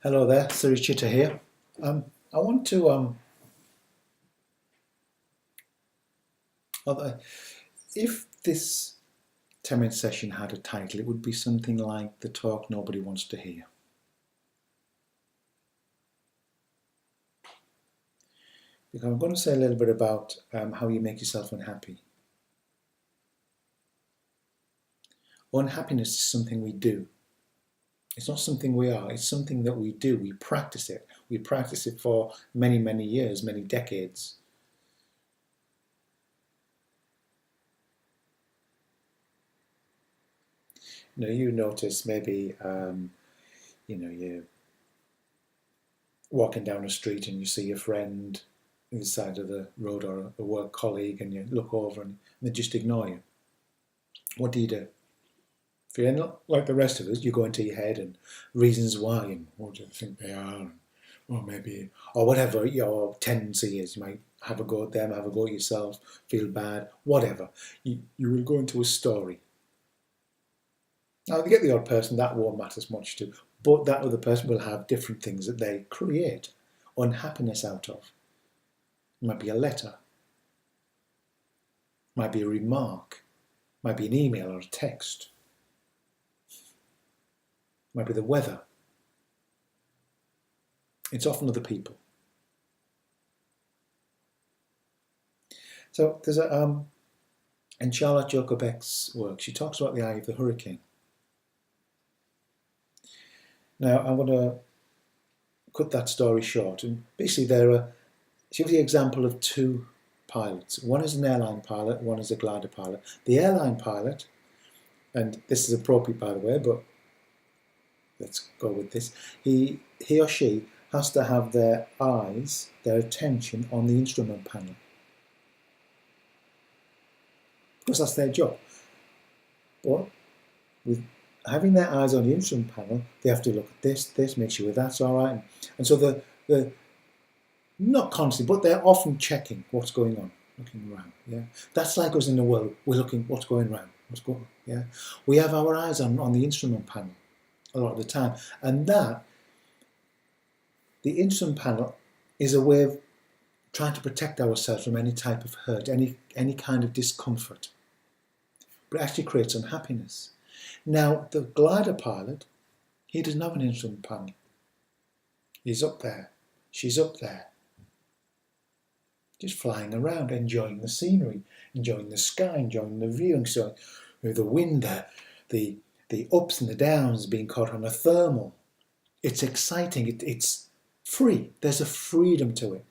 Hello there, Surichita here. I want to, although- if this 10-minute session had a title, it would be something like The Talk Nobody Wants to Hear. Because I'm going to say a little bit about how you make yourself unhappy. Unhappiness is something we do. It's not something we are, it's something that we do. We practice it. We practice it for many, many years, many decades. You notice maybe, you're walking down the street and you see a friend on the side of the road or a work colleague and you look over and they just ignore you. What do you do? If you're not like the rest of us, you go into your head and reasons why and what do you think they are, or maybe, or whatever your tendency is. You might have a go at them, have a go at yourself, feel bad, whatever. You will go into a story. Now, if you get the odd person, that won't matter as much to, but that other person will have different things that they create unhappiness out of. It might be a letter, might be a remark, might be an email or a text, might be the weather. It's often other people. So there's in Charlotte Joker Beck's work, she talks about the eye of the hurricane. Now I'm going to cut that story short, and basically she gives the example of two pilots. One is an airline pilot, one is a glider pilot. The airline pilot, and this is appropriate by the way, but let's go with this. He or she has to have their eyes, their attention on the instrument panel. Because that's their job. But with having their eyes on the instrument panel, they have to look at this, make sure that's all right. And so the not constantly, but they're often checking what's going on, looking around. Yeah, that's like us in the world. We're looking what's going around, what's going on. Yeah, we have our eyes on the instrument panel a lot of the time, and that the instrument panel is a way of trying to protect ourselves from any type of hurt, any kind of discomfort. But it actually creates unhappiness. Now, the glider pilot, he doesn't have an instrument panel. He's up there. She's up there. Just flying around, enjoying the scenery, enjoying the sky, enjoying the view, and so with the wind, the ups and the downs being caught on a thermal. It's exciting. It's free. There's a freedom to it.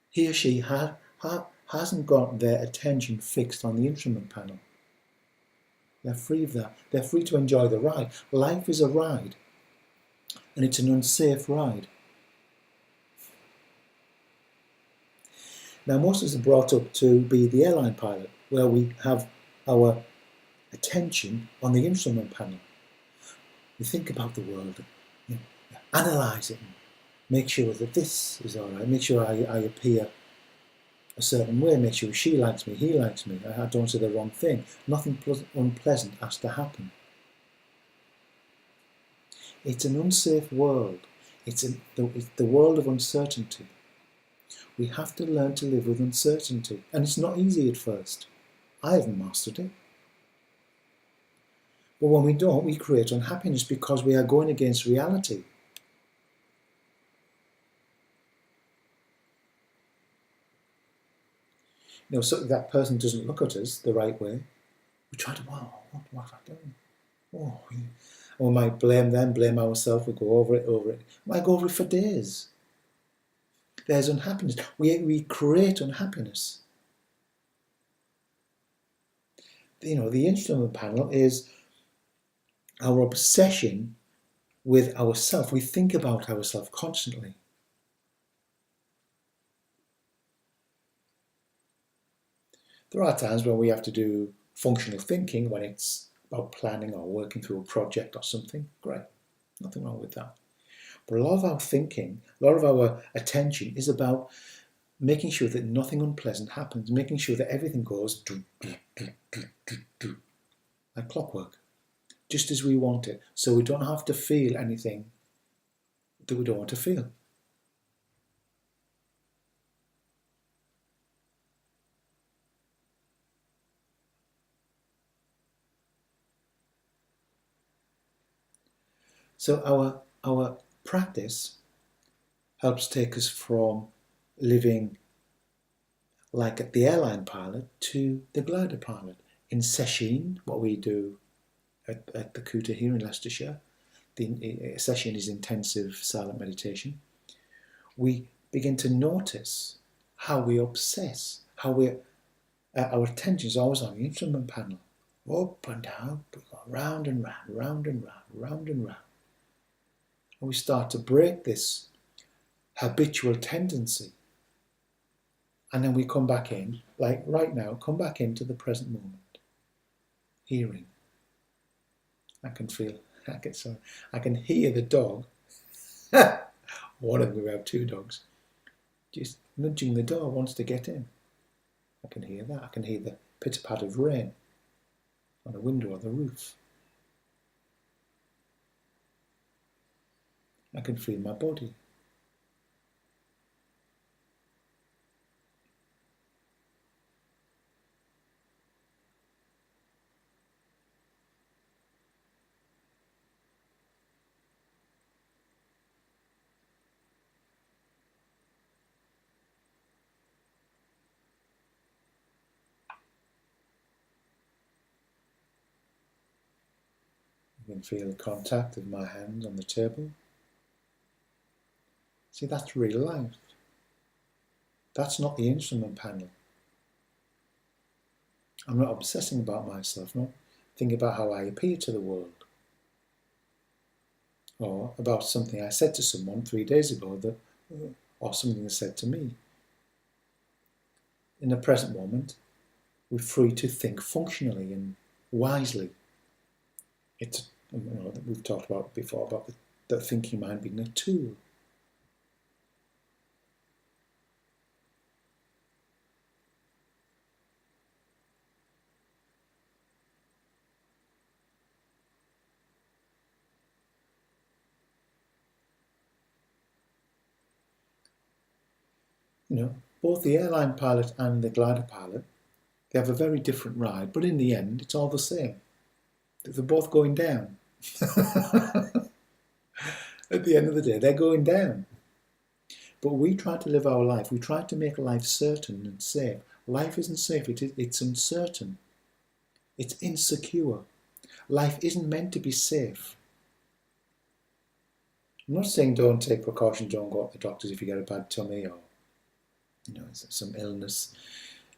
He or she hasn't got their attention fixed on the instrument panel. They're free of that. They're free to enjoy the ride. Life is a ride, and it's an unsafe ride. Now, most of us are brought up to be the airline pilot, where we have our attention on the instrument panel. We think about the world, analyse it, and make sure that this is all right, make sure I appear a certain way, make sure she likes me, he likes me, I don't say the wrong thing. Nothing unpleasant has to happen. It's an unsafe world. It's the world of uncertainty. We have to learn to live with uncertainty, and it's not easy at first. I haven't mastered it. But when we don't, we create unhappiness because we are going against reality. So that person doesn't look at us the right way. We try to, wow, what have I done? Oh, and we might blame them, blame ourselves. We go over it. We might go over it for days. There's unhappiness. We create unhappiness. The instrument panel is our obsession with ourselves. We think about ourselves constantly. There are times when we have to do functional thinking, when it's about planning or working through a project or something. Great, nothing wrong with that. But a lot of our thinking, a lot of our attention is about making sure that nothing unpleasant happens, making sure that everything goes do, do, do, do, do, do. like clockwork, just as we want it, so we don't have to feel anything that we don't want to feel. So our practice helps take us from living like the airline pilot to the glider pilot. In Sesshin, what we do at the Kuta here in Leicestershire, the session is intensive silent meditation. We begin to notice how we obsess, how our attention is always on the instrument panel, up and down, we go round and round, round and round, round and round. And we start to break this habitual tendency. And then we come back in, like right now, come back into the present moment. Hearing. I can hear the dog. One of them, we have two dogs, just nudging the door, wants to get in. I can hear that. I can hear the pitter-pat of rain on a window or the roof. I can feel my body. I can feel the contact of my hand on the table. See, that's real life. That's not the instrument panel. I'm not obsessing about myself, not thinking about how I appear to the world. Or about something I said to someone 3 days ago, or something they said to me. In the present moment, we're free to think functionally and wisely. It's, we've talked about before about the thinking mind being a tool. Both the airline pilot and the glider pilot, they have a very different ride, but in the end, it's all the same. They're both going down. At the end of the day, they're going down. But we try to live our life. We try to make life certain and safe. Life isn't safe. It's uncertain. It's insecure. Life isn't meant to be safe. I'm not saying don't take precautions, don't go to the doctors if you get a bad tummy or some illness.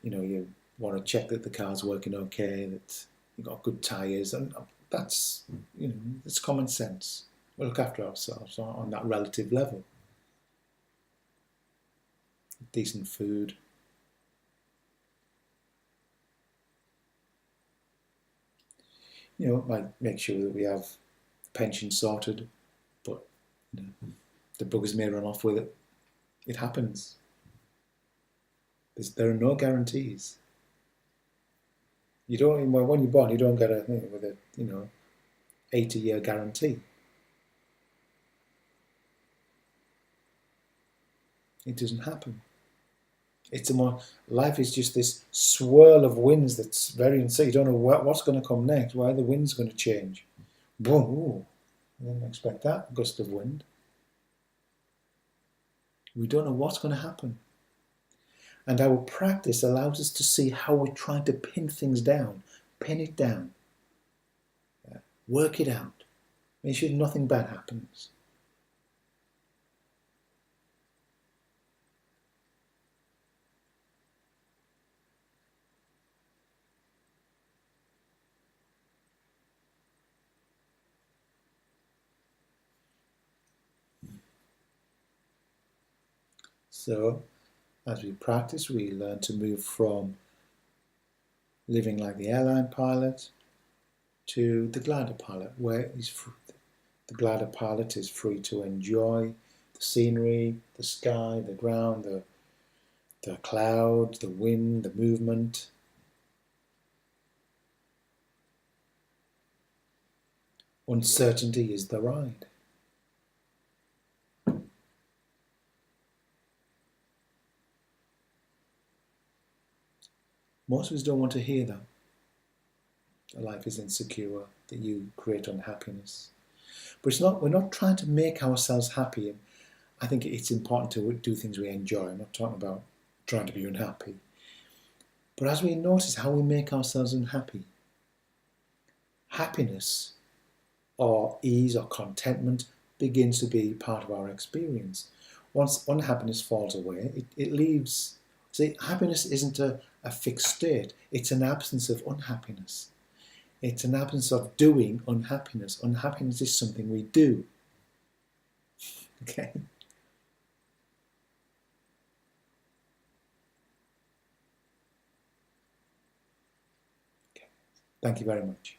You want to check that the car's working okay, that you've got good tyres, and that's it's common sense. We look after ourselves on that relative level. Decent food. Might make sure that we have pension sorted, but the buggers may run off with it. It happens. There are no guarantees. You don't, when you're born, you don't get a thing with a 80-year guarantee. It doesn't happen. Life is just this swirl of winds that's very uncertain. You don't know what's going to come next, why the wind's going to change. Boom, ooh, I didn't expect that gust of wind. We don't know what's going to happen. And our practice allows us to see how we're trying to pin things down, pin it down, work it out, make sure nothing bad happens. So, as we practice, we learn to move from living like the airline pilot to the glider pilot, where the glider pilot is free to enjoy the scenery, the sky, the ground, the clouds, the wind, the movement. Uncertainty is the ride. Most of us don't want to hear that. That life is insecure, that you create unhappiness. But we're not trying to make ourselves happy. And I think it's important to do things we enjoy. I'm not talking about trying to be unhappy. But as we notice how we make ourselves unhappy, happiness or ease or contentment begins to be part of our experience. Once unhappiness falls away, it leaves. See, happiness isn't a fixed state. It's an absence of unhappiness. It's an absence of doing unhappiness. Unhappiness is something we do. Okay? Thank you very much.